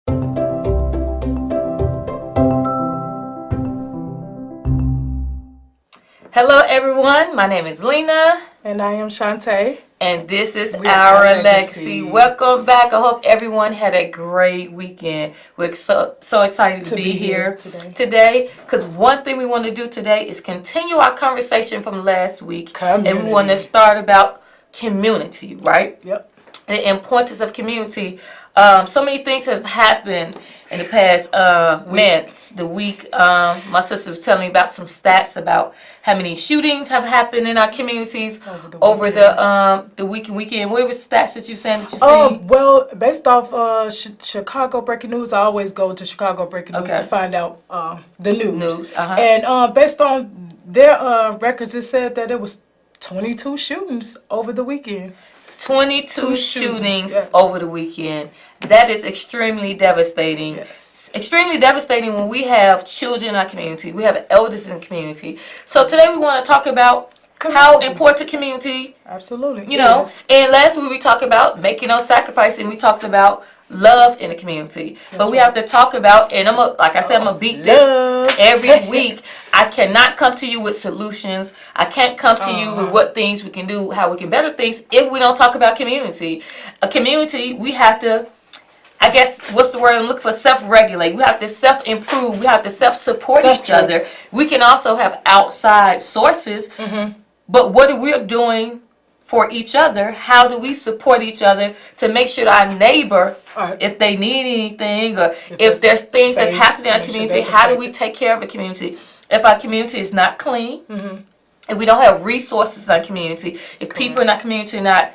Hello everyone, my name is Lena. And I am Shantae. And this is our legacy. Welcome back. I hope everyone had a great weekend. We're so excited to be here today. Because one thing we want to do today is continue our conversation from last week. And we want to start about community, right? Yep. The importance of community. So many things have happened in the past week. My sister was telling me about some stats about how many shootings have happened in our communities over the weekend. What were the stats that you saying that you seen? Well, based off Chicago Breaking News, I always go to Chicago Breaking News to find out the news. And based on their records, it said that it was 22 shootings over the weekend. 22 shootings over the weekend. That is extremely devastating. Yes. Extremely devastating when we have children in our community. We have elders in the community. So today we want to talk about how important community. Absolutely. You know, and last week we talked about making no sacrifice, and we talked about love in the community. But we have to talk about, and I'm gonna beat this every week. I cannot come to you with solutions. I can't come to you with what things we can do, how we can better things, if we don't talk about community. A community, we have to, I guess, what's the word I'm looking for? Self-regulate. We have to self-improve. We have to self-support each other. We can also have outside sources. But what are we doing for each other? How do we support each other to make sure that our neighbor, if they need anything, or if there's things that's happening in our community, how do we take care of the community? If our community is not clean, if we don't have resources in our community, if people in our community are not,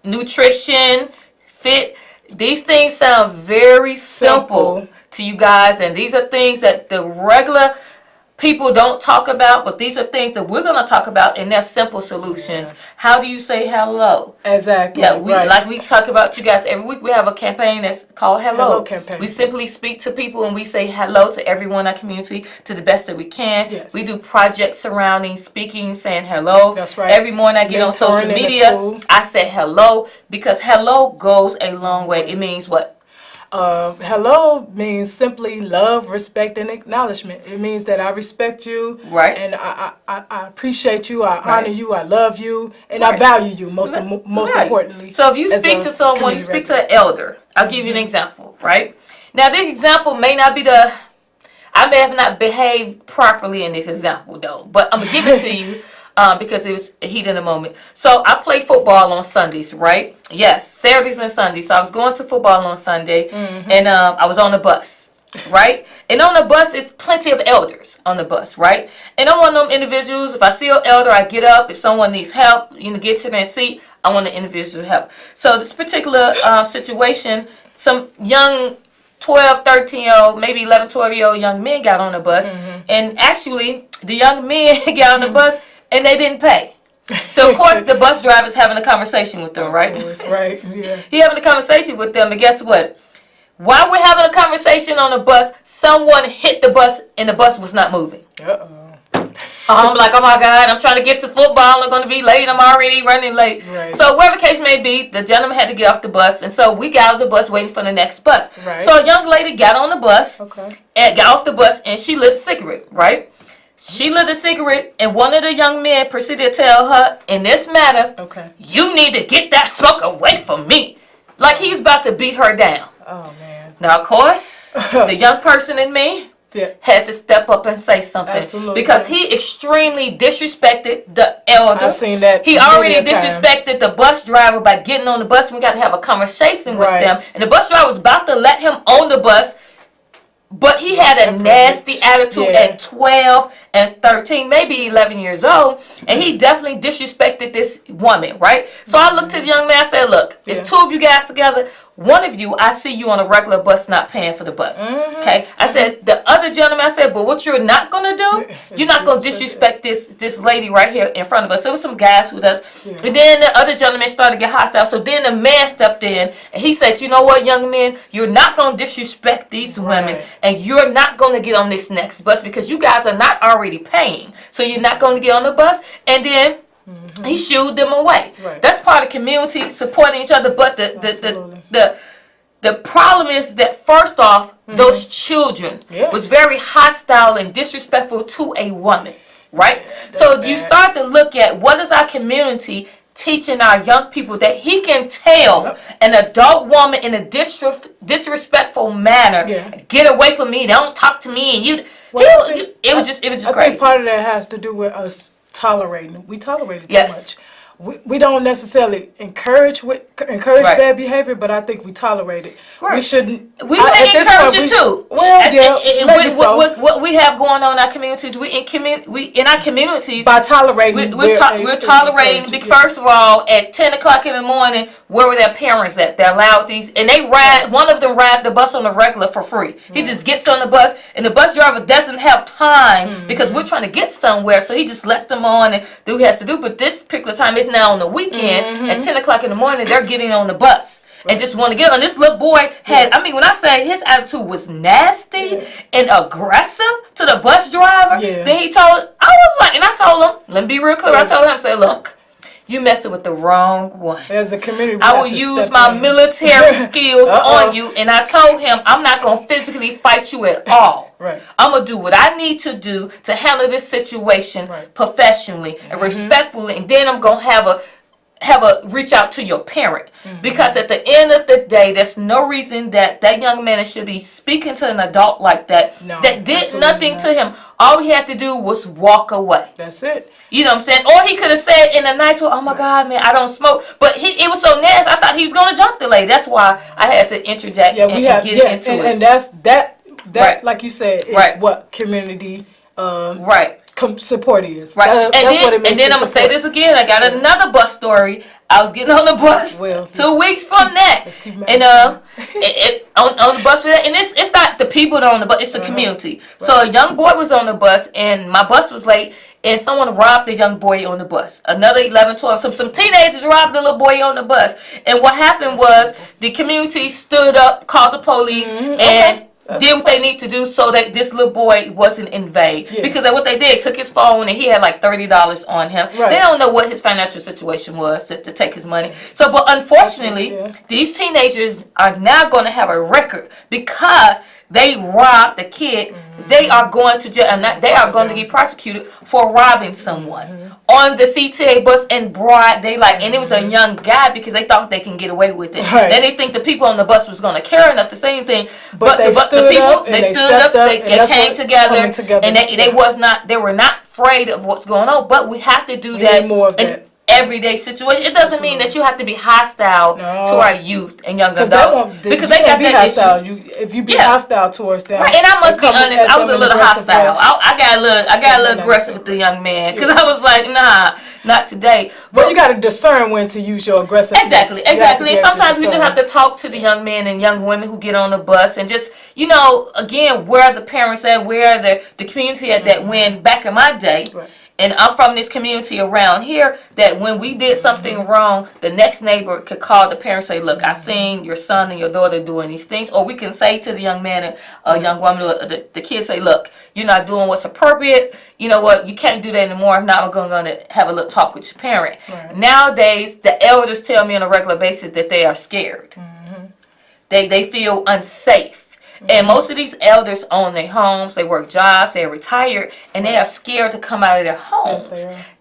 nutrition, fit, these things sound very simple to you guys, and these are things that the regular people don't talk about, but these are things that we're going to talk about, and they're simple solutions. How do you say hello? Exactly. Yeah, like we talk about you guys every week. We have a campaign that's called Hello Campaign. We simply speak to people and we say hello to everyone in our community to the best that we can. Yes. We do projects surrounding speaking, saying hello. That's right. Every morning I get on social media, I say hello, because hello goes a long way. It means what? Hello means simply love, respect, and acknowledgement. It means that I respect you, and I appreciate you, I honor you, I love you, and I value you most importantly. So if you speak to someone, you speak to an elder. I'll give you an example, right? Now this example may not be I may have not behaved properly in this example though, but I'm gonna give it to you. Because it was heat in the moment. So I play football on Sundays, right? Yes, Saturdays and Sundays. So I was going to football on Sunday, and I was on the bus, right? And on the bus, it's plenty of elders on the bus, right? And I'm one of them individuals, if I see an elder, I get up. If someone needs help, get to their seat, I want the individual help. So this particular situation, some young 12, 13-year-old, maybe 11, 12-year-old young men got on the bus. And actually, the young men got on the bus, and they didn't pay. So, of course, the bus driver's having a conversation with them, right? Right, yeah. He having a conversation with them, and guess what? While we're having a conversation on the bus, someone hit the bus, and the bus was not moving. I'm like, oh, my God, I'm trying to get to football. I'm going to be late. I'm already running late. Right. So, whatever the case may be, the gentleman had to get off the bus, and so we got off the bus waiting for the next bus. Right. So, a young lady got on the bus, and got off the bus, and she lit a cigarette, right? She lit a cigarette, and one of the young men proceeded to tell her, in this matter, you need to get that smoke away from me. Like he was about to beat her down. Oh, man. Now, of course, the young person in me had to step up and say something. Absolutely. Because he extremely disrespected the elder. I've seen that. He already disrespected the bus driver by getting on the bus. We got to have a conversation with them. And the bus driver was about to let him on the bus. But he had a nasty attitude at 12 and 13, maybe 11 years old, and he definitely disrespected this woman, right? So I looked to the young man, I said, look, it's two of you guys together. One of you, I see you on a regular bus not paying for the bus. Okay? I said, the other gentleman, I said, but what you're not going to do, you're not going to disrespect this lady right here in front of us. There was some guys with us. And then the other gentleman started to get hostile. So then the man stepped in, and he said, you know what, young men, you're not going to disrespect these women, and you're not going to get on this next bus because you guys are not already paying. So you're not going to get on the bus. And then he shooed them away. That's part of community, supporting each other. But the The problem is that first off, those children was very hostile and disrespectful to a woman, right? So you start to look at what is our community teaching our young people that he can tell an adult woman in a disrespectful manner, get away from me, don't talk to me, and you. It was just crazy. I think part of that has to do with us tolerating. We tolerate it too much. We don't necessarily encourage bad behavior, but I think we tolerate it. Right. We shouldn't. We may encourage it too. Well, yeah, maybe so. What we have going on in our communities, we in our communities by tolerating. We're tolerating. Because first of all, at 10 o'clock in the morning, where were their parents at? They're allowed these, and they ride. One of them ride the bus on the regular for free. He just gets on the bus, and the bus driver doesn't have time because we're trying to get somewhere, so he just lets them on and do what he has to do. But this particular time is now on the weekend at 10 o'clock in the morning. They're getting on the bus and just want to get on. This little boy had, I mean, when I say his attitude was nasty and aggressive to the bus driver, then he told, I was like, and I told him, let me be real clear, I told him, I said, look, you messing with the wrong one. As a community, I will use my military skills on you, and I told him I'm not going to physically fight you at all. I'm going to do what I need to do to handle this situation professionally and respectfully, and then I'm going to have a reach out to your parent, because at the end of the day, there's no reason that young man should be speaking to an adult like that that did nothing to him. All he had to do was walk away. That's it. You know what I'm saying? Or he could have said in a nice way, oh my God, man, I don't smoke. But it was so nasty, I thought he was going to jump the lady. That's why I had to interject and get into it. And that's like you said, is what community support is. That's what it means. And then I'm going to say this again. I got another bus story. I was getting on the bus 2 weeks from that. And on the bus for that. And it's not the people that are on the bus, it's the community. So a young boy was on the bus, and my bus was late, and someone robbed the young boy on the bus. Another 11, 12, some teenagers robbed the little boy on the bus. And what happened was the community stood up, called the police, and did what they need to do so that this little boy wasn't invaded. Because what they did, took his phone, and he had like $30 on him. They don't know what his financial situation was to take his money. So, but unfortunately, these teenagers are now going to have a record because they robbed the kid. They are going to jail, and they are going to get prosecuted for robbing someone on the CTA bus in broad daylight. And it was a young guy because they thought they can get away with it. Then they think the people on the bus was going to care enough, the same thing. But the people, they stood up, they came together, and they were not afraid of what's going on. But we have to do that in everyday situation. It doesn't mean that you have to be hostile to our youth and young adults, because they got that issue. If you be hostile towards them, and I must be honest, I was a little hostile. I got a little aggressive with the young man, because I was like, nah, not today. But you got to discern when to use your aggressiveness. Exactly. And sometimes we just have to talk to the young men and young women who get on the bus, and just, again, where are the parents at, where are the community at, that when back in my day. And I'm from this community around here, that when we did something wrong, the next neighbor could call the parents and say, look, I seen your son and your daughter doing these things. Or we can say to the young man or young woman, or the kids, say, look, you're not doing what's appropriate. You know what? You can't do that anymore. If not, we're going to have a little talk with your parent. Nowadays, the elders tell me on a regular basis that they are scared. They feel unsafe. And most of these elders own their homes, they work jobs, they're retired, and they are scared to come out of their homes.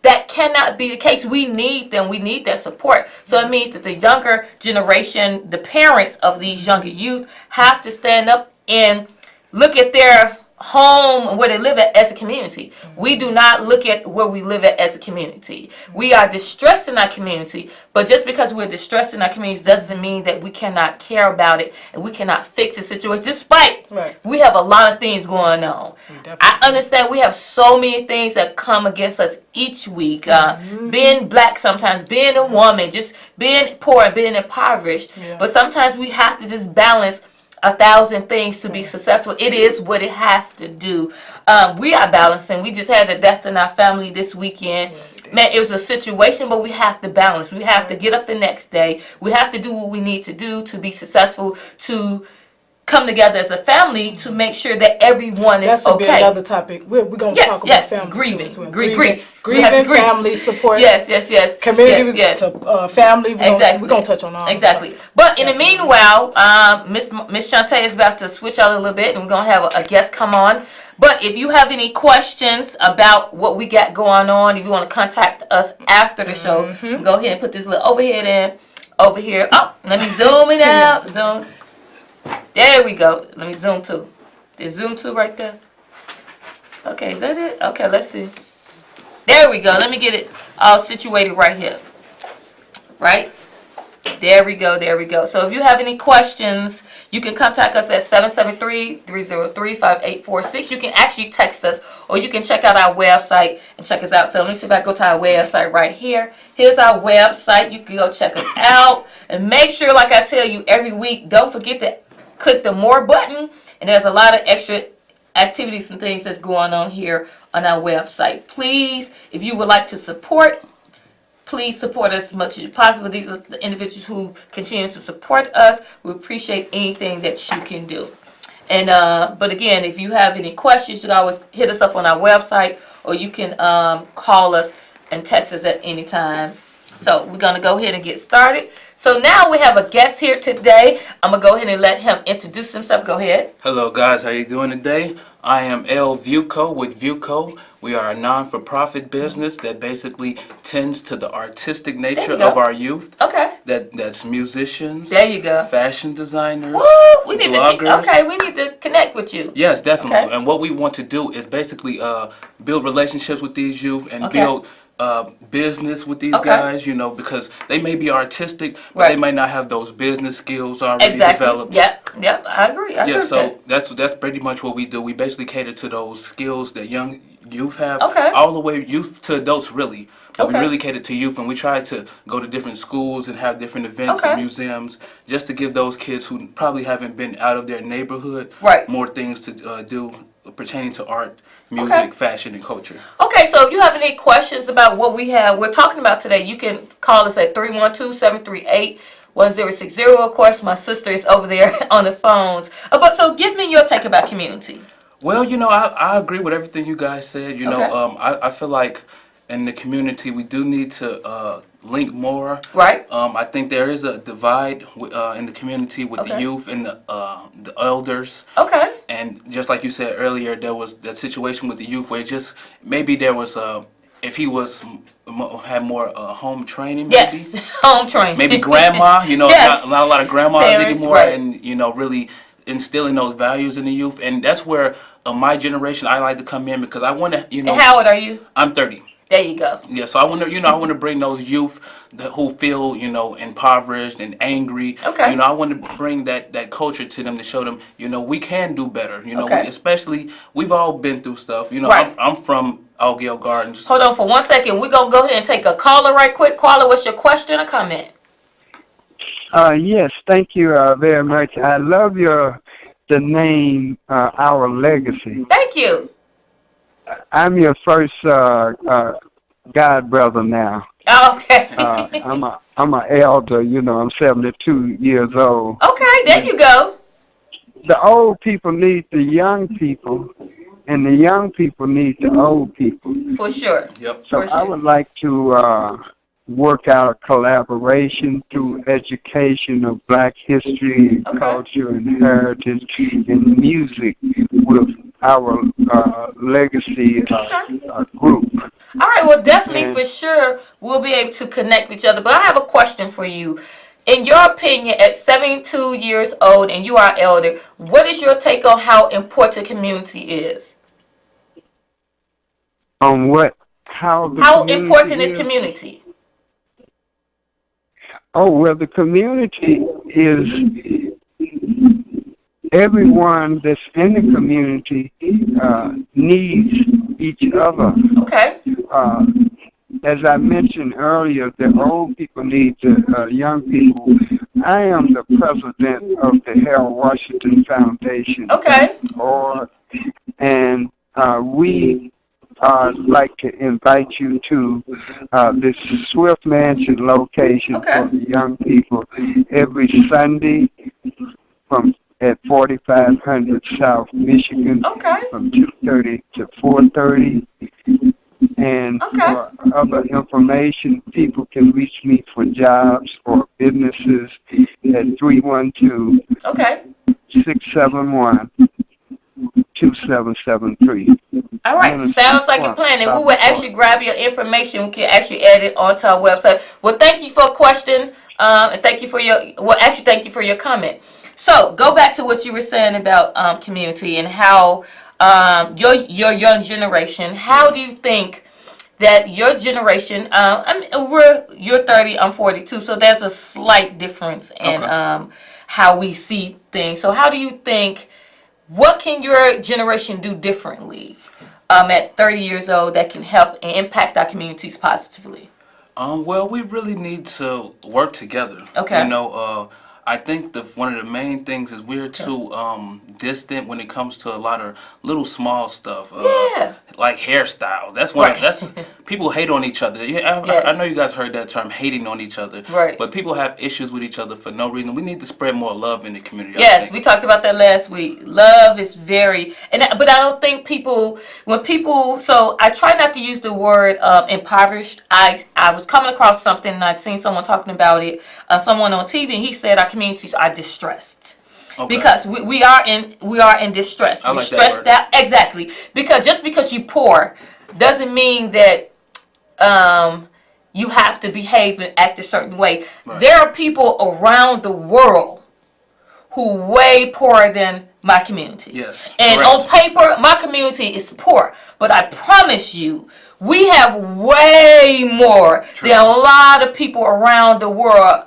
That cannot be the case. We need them. We need that support. So it means that the younger generation, the parents of these younger youth, have to stand up and look at their home, where they live at, as a community. We do not look at where we live at as a community. We are distressed in our community, but just because we're distressed in our communities doesn't mean that we cannot care about it and we cannot fix the situation, despite we have a lot of things going on. I understand we have so many things that come against us each week. Being black sometimes, being a woman, just being poor, being impoverished. But sometimes we have to just balance 1,000 things to be successful. It is what it has to do. We are balancing. We just had a death in our family this weekend. Man, it was a situation, but we have to balance. We have to get up the next day. We have to do what we need to do to be successful, to come together as a family to make sure that everyone is That's okay. That's be another topic. We're going to talk about family grieving, too as well. Grieving, family support. Yes. Community to family. We're going to touch on all exactly. Topics. But in the meanwhile, Miss Shantae is about to switch out a little bit, and we're going to have a guest come on. But if you have any questions about what we got going on, if you want to contact us after the show, go ahead and put this little overhead in over here. Oh, let me zoom it out. Zoom. There we go. Let me zoom too. Did zoom too right there? Okay, is that it? Okay, let's see. There we go. Let me get it all situated right here. Right? There we go. So if you have any questions, you can contact us at 773-303-5846. You can actually text us, or you can check out our website and check us out. So let me see if I go to our website right here. Here's our website. You can go check us out. And make sure, like I tell you every week, don't forget to click the more button. And there's a lot of extra activities and things that's going on here on our website. Please, if you would like to support, please support us as much as possible. These are the individuals who continue to support us. We appreciate anything that you can do. And but again, if you have any questions, you can always hit us up on our website, or you can call us and text us at any time. So we're going to go ahead and get started. So now we have a guest here today. I'm going to go ahead and let him introduce himself. Go ahead. Hello, guys. How you doing today? I am VeuwCo with VeuwCo. We are a non-for-profit business that basically tends to the artistic nature of our youth. Okay. That's musicians. There you go. Fashion designers. Woo! We need bloggers. we need to connect with you. Yes, definitely. Okay. And what we want to do is basically build relationships with these youth and build business with these guys, because they may be artistic, but they might not have those business skills already developed. Yep, I agree. So that's pretty much what we do. We basically cater to those skills that young youth have, Okay. all the way youth to adults, really. But Okay. we really cater to youth, and we try to go to different schools and have different events and museums, just to give those kids who probably haven't been out of their neighborhood more things to do pertaining to art, music, fashion, and culture. Okay, so if you have any questions about what we're talking about today, you can call us at 312-738-1060. Of course, my sister is over there on the phones. But so give me your take about community. Well, I agree with everything you guys said. I feel like in the community we do need to link more. Right. I think there is a divide in the community with the youth and the elders. Okay. And just like you said earlier, there was that situation with the youth where maybe there was if he had more home training, maybe. Yes, home training. Maybe grandma, Yes. not a lot of grandmas Parents, anymore, right. and really instilling those values in the youth. And that's where my generation, I like to come in, because I want to, And how old are you? I'm 30. There you go. Yeah, so I want to, I want to bring those youth who feel, impoverished and angry. Okay. I want to bring that culture to them, to show them, we can do better. Especially, we've all been through stuff. Right. I'm from Algale Gardens. Hold on for 1 second. We're going to go ahead and take a caller right quick. Caller, what's your question or comment? Yes, thank you very much. I love the name, Our Legacy. Thank you. I'm your first god brother now. Oh, okay. I'm an elder, I'm 72 years old. Okay, there you go. The old people need the young people, and the young people need the old people. For sure. Yep. So I would like to work out a collaboration through education of Black history and culture and heritage and music with our legacy group. All right, well, definitely, for sure, we'll be able to connect with each other. But I have a question for you. In your opinion, at 72 years old and you are elder, what is your take on how important community is? On what? How important is community? Oh, well, the community is everyone that's in the community needs each other. Okay. As I mentioned earlier, the old people need the young people. I am the president of the Harold Washington Foundation. Okay. And we like to invite you to this Swift Mansion location for the young people every Sunday from at 4500 South Michigan from 2:30 to 4:30. And for other information, people can reach me for jobs or businesses at 312-671-2773. All right, sounds like a plan. And we will actually grab your information. We can actually add it onto our website. Well, thank you for a question, and thank you for your comment. So, go back to what you were saying about community and how your young generation. How do you think that your generation? You're 30, I'm 42, so there's a slight difference in how we see things. So, how do you think? What can your generation do differently at 30 years old that can help and impact our communities positively? Well, we really need to work together. Okay. You know, I think one of the main things is we're too distant when it comes to a lot of little small stuff. Like hairstyles. That's people hate on each other. I know you guys heard that term, hating on each other. Right. But people have issues with each other for no reason. We need to spread more love in the community. Yes, we talked about that last week. Love is but I don't think so I try not to use the word impoverished. I was coming across something and I'd seen someone talking about it, someone on TV, and he said our communities are distressed. Because we are in distress. We're stressed out. Exactly. Because just because you're poor doesn't mean that you have to behave and act a certain way. Right. There are people around the world who are way poorer than my community. Yes. And on paper, my community is poor. But I promise you, we have way more than a lot of people around the world.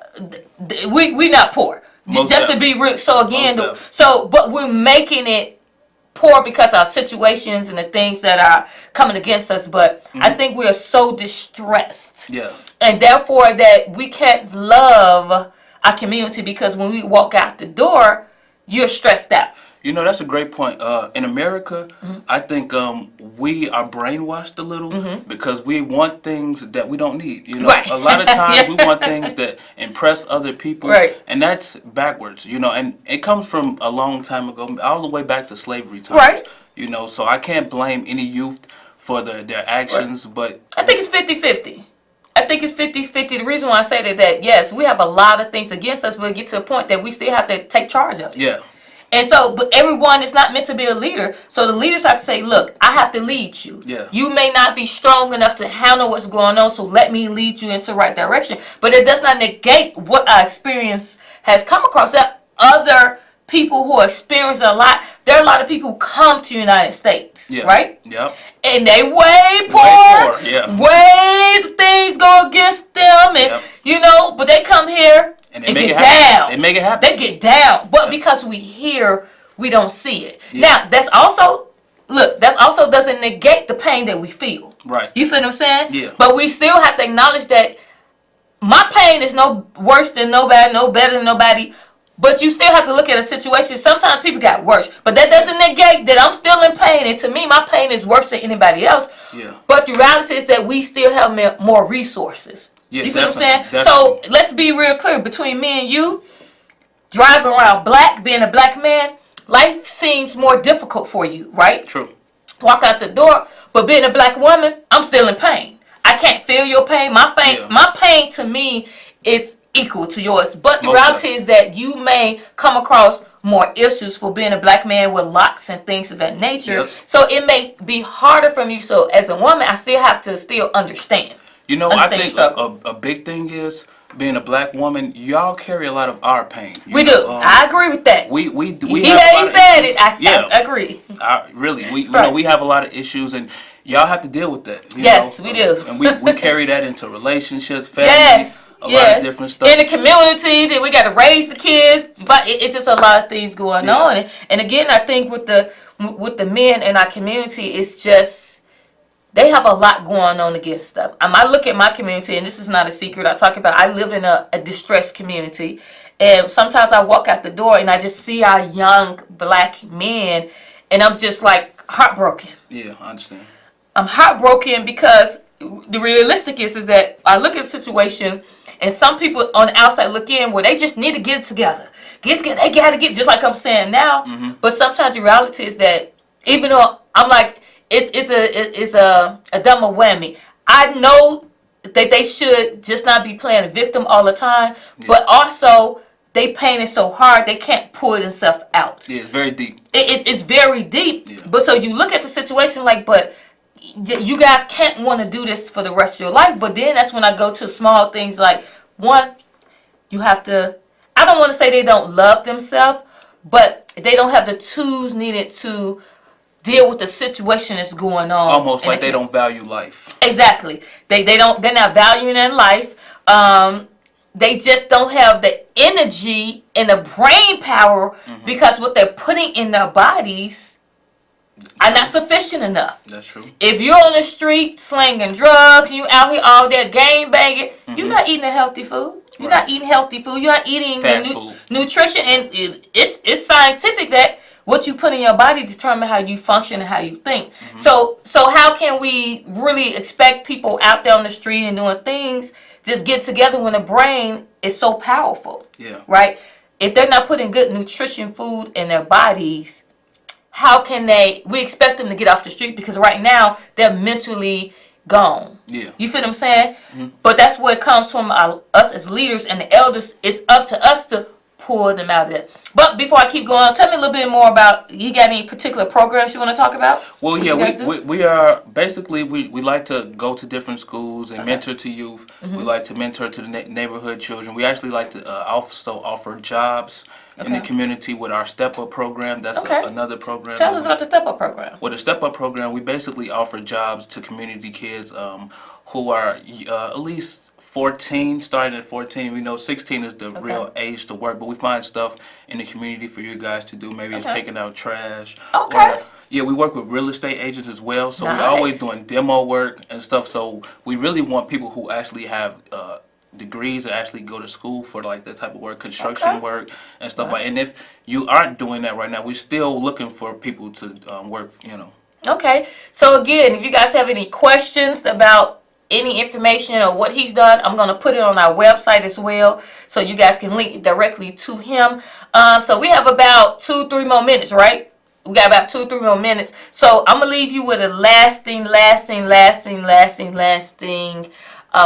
We're not poor. Just to be real. So again, but we're making it poor because of our situations and the things that are coming against us. But I think we are so distressed. Yeah. And therefore that we can't love our community because when we walk out the door, you're stressed out. You know, that's a great point. In America, I think we are brainwashed a little because we want things that we don't need. You know, a lot of times we want things that impress other people, and that's backwards. You know, and it comes from a long time ago, all the way back to slavery times. Right. You know, so I can't blame any youth for their actions, but I think it's 50-50. I think it's 50-50. The reason why I say that yes, we have a lot of things against us, but we get to a point that we still have to take charge of it. Yeah. And so, but everyone is not meant to be a leader. So the leaders have to say, look, I have to lead you. Yeah. You may not be strong enough to handle what's going on, so let me lead you into the right direction. But it does not negate what our experience has come across. There are other people who experience a lot. There are a lot of people who come to the United States, right? Yep. And they way poor. Way things go against them, and you know, but they come here. And they make it happen. They make it happen. They get down. But because we hear, we don't see it. Now, that's also doesn't negate the pain that we feel. Right. You feel what I'm saying? Yeah. But we still have to acknowledge that my pain is no worse than nobody, no better than nobody. But you still have to look at a situation. Sometimes people got worse. But that doesn't negate that I'm still in pain. And to me, my pain is worse than anybody else. Yeah. But the reality is that we still have more resources. Yeah, you feel what I'm saying? Definitely. So let's be real clear. Between me and you, driving around being a black man, life seems more difficult for you, right? True. Walk out the door, but being a black woman, I'm still in pain. I can't feel your pain. My pain to me is equal to yours. But the reality is that you may come across more issues for being a black man with locks and things of that nature. Yes. So it may be harder for me. So as a woman, I still have to understand. You know, I think a big thing is being a black woman. Y'all carry a lot of our pain. We do. I agree with that. We he have said it. I agree. Really, we know we have a lot of issues, and y'all have to deal with that. You know? We do. And we carry that into relationships, family, a lot of different stuff. In the community, then we got to raise the kids. But it's just a lot of things going on. And again, I think with the men in our community, it's just. They have a lot going on against them. I look at my community, and this is not a secret. I live in a distressed community. And sometimes I walk out the door, and I just see our young black men, and I'm just like heartbroken. Yeah, I understand. I'm heartbroken because the realistic is that I look at the situation, And some people on the outside look in where they just need to get it together. They got to get, just like I'm saying now. Mm-hmm. But sometimes the reality is that even though I'm like, it's a double whammy. I know that they should just not be playing a victim all the time, but also they pain it so hard they can't pull themselves out. Yeah, it's very deep. It's very deep. Yeah. But so you look at the situation like, but you guys can't want to do this for the rest of your life. But then that's when I go to small things like, one, you have to, I don't want to say they don't love themselves, but they don't have the tools needed to deal with the situation that's going on. Almost like they don't value life. Exactly. They're not valuing their life. They just don't have the energy and the brain power because what they're putting in their bodies are not sufficient enough. That's true. If you're on the street slanging drugs, you out here all day game banging, you're not eating a healthy food. You're not eating healthy food. You're not eating nutrition. And it's scientific that what you put in your body determines how you function and how you think. So how can we really expect people out there on the street and doing things just get together when the brain is so powerful? Yeah. Right? If they're not putting good nutrition food in their bodies, how can we expect them to get off the street? Because right now they're mentally gone. Yeah. You feel what I'm saying? But that's where it comes from us as leaders and the elders. It's up to us to pull them out of it. But before I keep going, tell me a little bit more about, you got any particular programs you want to talk about? Well, yeah, we are basically, we like to go to different schools and mentor to youth. We like to mentor to the neighborhood children. We actually like to also offer jobs in the community with our Step Up program. That's another program. Tell us about the Step Up program. With the Step Up program, we basically offer jobs to community kids who are at least 14, starting at 14. We know 16 is the real age to work, but we find stuff in the community for you guys to do. Maybe it's taking out trash. Okay. Yeah, we work with real estate agents as well, so we're always doing demo work and stuff. So we really want people who actually have degrees and actually go to school for like that type of work, construction work and stuff like. And if you aren't doing that right now, we're still looking for people to work. Okay. So again, if you guys have any questions about any information or what he's done, I'm going to put it on our website as well, so you guys can link directly to him. So we have about 2-3 more minutes, right? We got about 2-3 more minutes. So I'm going to leave you with a lasting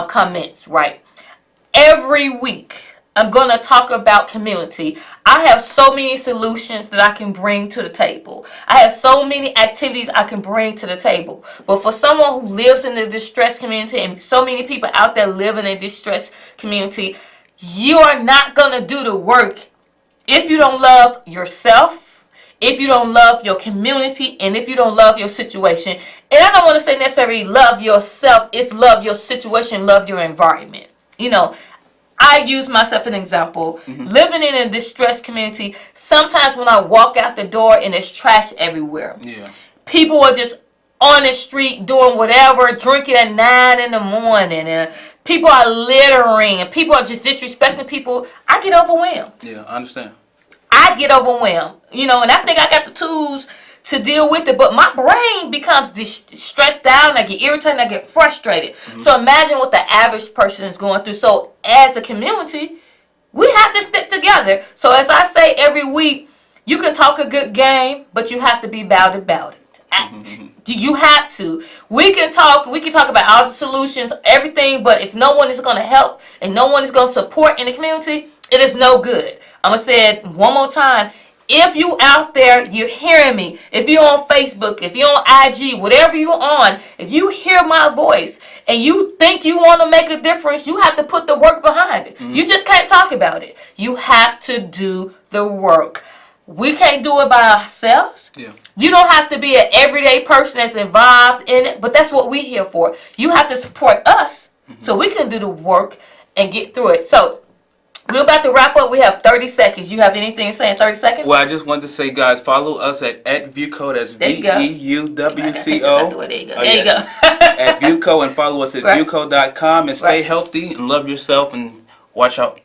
comments, right? Every week, I'm going to talk about community. I have so many solutions that I can bring to the table. I have so many activities I can bring to the table. But for someone who lives in the distressed community, and so many people out there live in a distressed community, you are not going to do the work if you don't love yourself, if you don't love your community, and if you don't love your situation. And I don't want to say necessarily love yourself. It's love your situation, love your environment. I use myself as an example. Living in a distressed community, sometimes when I walk out the door and there's trash everywhere. Yeah. People are just on the street doing whatever, drinking at 9 in the morning, and people are littering, and people are just disrespecting people. I get overwhelmed. Yeah, I understand. I get overwhelmed, and I think I got the tools to deal with it, but my brain becomes stressed out, and I get irritated, and I get frustrated. So imagine what the average person is going through. So as a community, we have to stick together. So as I say every week, you can talk a good game, but you have to be about it. You have to. We can talk about all the solutions, everything, but if no one is going to help and no one is going to support in the community, it is no good. I'm going to say it one more time. If you out there, you're hearing me. If you're on Facebook, if you're on IG, whatever you're on, if you hear my voice and you think you want to make a difference, you have to put the work behind it. You just can't talk about it. You have to do the work. We can't do it by ourselves. Yeah. You don't have to be an everyday person that's involved in it, but that's what we're here for. You have to support us so we can do the work and get through it. So we're about to wrap up. We have 30 seconds. You have anything to say in 30 seconds? Well, I just wanted to say, guys, follow us at VeuwCo. That's VeuwCo. There you go. At VeuwCo, and follow us at VeuwCo.com. And stay healthy and love yourself and watch out.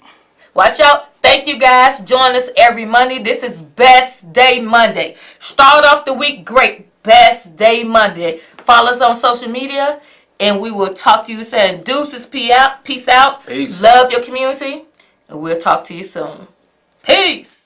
Watch out. Thank you, guys. Join us every Monday. This is Best Day Monday. Start off the week great. Best Day Monday. Follow us on social media. And we will talk to you saying deuces, peace out. Peace. Love your community. And we'll talk to you soon. Peace.